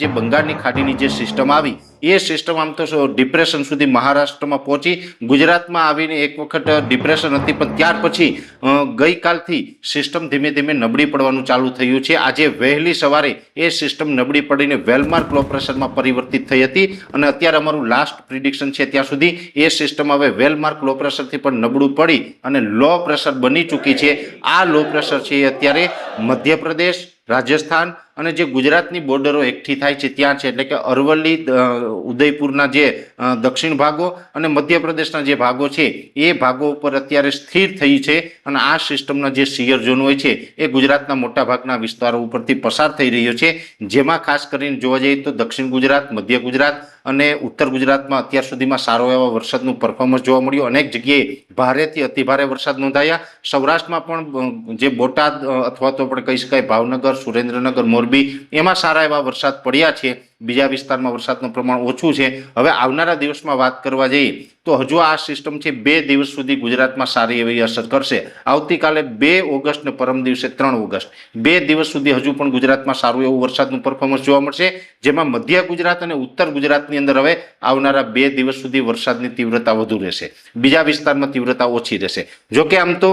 જે બંગાળની ખાડીની જે સિસ્ટમ આવી એ સિસ્ટમ આમ તો ડિપ્રેશન સુધી મહારાષ્ટ્રમાં પહોંચી, ગુજરાતમાં આવીને એક વખત ડિપ્રેશન હતી, પણ ત્યાર પછી ગઈકાલથી સિસ્ટમ ધીમે ધીમે નબળી પડવાનું ચાલુ થયું છે. આજે વહેલી સવારે એ સિસ્ટમ નબળી પડીને વેલમાર્ક લો પ્રેશરમાં પરિવર્તિત થઈ હતી અને અત્યારે અમારું લાસ્ટ પ્રિડિક્શન છે ત્યાં સુધી એ સિસ્ટમ હવે વેલમાર્ક લો પ્રેશરથી પણ નબળું પડી અને લો પ્રેશર બની ચૂકી છે. આ લો પ્રેશર છે એ અત્યારે મધ્યપ્રદેશ, રાજસ્થાન અને જે ગુજરાતની બોર્ડરો એકઠી થાય છે ત્યાં છે, એટલે કે અરવલ્લી, ઉદયપુરના જે દક્ષિણ ભાગો અને મધ્યપ્રદેશના જે ભાગો છે એ ભાગો ઉપર અત્યારે સ્થિર થઈ છે અને આ સિસ્ટમના જે શિયર ઝોન હોય છે એ ગુજરાતના મોટા ભાગના વિસ્તારો ઉપરથી પસાર થઈ રહ્યો છે. જેમાં ખાસ કરીને જોવા જઈએ તો દક્ષિણ ગુજરાત, મધ્ય ગુજરાત અને ઉત્તર ગુજરાતમાં અત્યાર સુધીમાં સારો એવા વરસાદનું પરફોર્મન્સ જોવા મળ્યું. અનેક જગ્યાએ ભારેથી અતિભારે વરસાદ નોંધાયા. સૌરાષ્ટ્રમાં પણ જે બોટાદ અથવા તો આપણે કહી શકાય ભાવનગર, સુરેન્દ્રનગર, મોરબી એમાં સારા એવા વરસાદ પડ્યા છે. બીજા વિસ્તારમાં વરસાદનું પ્રમાણ ઓછું છે. હવે આવનારા દિવસમાં વાત કરવા જઈએ તો હજુ આ સિસ્ટમ છે 2 દિવસ સુધી ગુજરાતમાં સારી એવી અસર કરશે. આવતીકાલે 2 ઓગસ્ટ ને પરમ દિવસે 3 ઓગસ્ટ 2 દિવસ સુધી હજુ પણ ગુજરાતમાં સારું એવું વરસાદનું પરફોર્મન્સ જોવા મળશે. જેમાં મધ્ય ગુજરાત અને ઉત્તર ગુજરાતની અંદર હવે આવનારા 2 દિવસ સુધી વરસાદની તીવ્રતા વધુ રહેશે, બીજા વિસ્તારમાં તીવ્રતા ઓછી રહેશે. જોકે આમ તો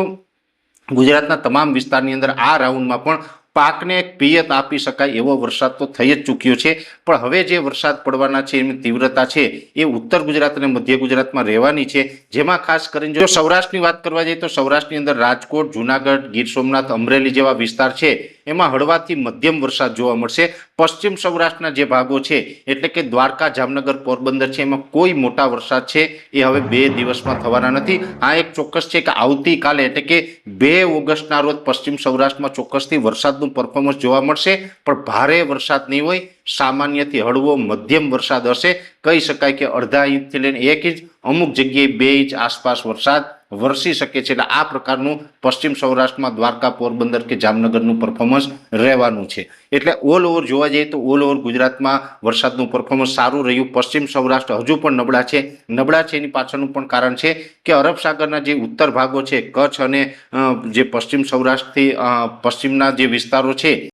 ગુજરાતના તમામ વિસ્તારની અંદર આ રાઉન્ડમાં પણ પાકને એક પિયત આપી શકાય એવો વરસાદ તો થઈ જ ચૂક્યો છે, પણ હવે જે વરસાદ પડવાના છે એની તીવ્રતા છે એ ઉત્તર ગુજરાત અને મધ્ય ગુજરાતમાં રહેવાની છે. જેમાં ખાસ કરીને જો સૌરાષ્ટ્રની વાત કરવા જઈએ તો સૌરાષ્ટ્રની અંદર રાજકોટ, જુનાગઢ, ગીર સોમનાથ, અમરેલી જેવા વિસ્તાર છે એમાં હળવાથી મધ્યમ વરસાદ જોવા મળશે. પશ્ચિમ સૌરાષ્ટ્રના જે ભાગો છે એટલે કે દ્વારકા, જામનગર, પોરબંદર છે એમાં કોઈ મોટા વરસાદ છે એ હવે 2 દિવસમાં થવાના નથી. આ એક ચોક્કસ છે કે આવતીકાલે એટલે કે 2 ઓગસ્ટના રોજ પશ્ચિમ સૌરાષ્ટ્રમાં ચોક્કસથી વરસાદનું પરફોર્મન્સ જોવા મળશે, પણ ભારે વરસાદ નહીં હોય, સામાન્યથી હળવો મધ્યમ વરસાદ હશે. કહી શકાય કે અડધા ઇંચથી લઈને 1 ઇંચ, અમુક જગ્યાએ 2 ઇંચ આસપાસ વરસાદ વરસી શકે છે. એટલે આ પ્રકારનું પશ્ચિમ સૌરાષ્ટ્રમાં દ્વારકા, પોરબંદર કે જામનગરનું પરફોર્મન્સ રહેવાનું છે. એટલે ઓલ ઓવર જોવા જઈએ તો ઓલ ઓવર ગુજરાતમાં વરસાદનું પરફોર્મન્સ સારું રહ્યું. પશ્ચિમ સૌરાષ્ટ્ર હજુ પણ નબળા છે. નબળા છે એની પાછળનું પણ કારણ છે કે અરબ સાગરના જે ઉત્તર ભાગો છે, કચ્છ અને જે પશ્ચિમ સૌરાષ્ટ્રથી પશ્ચિમના જે વિસ્તારો છે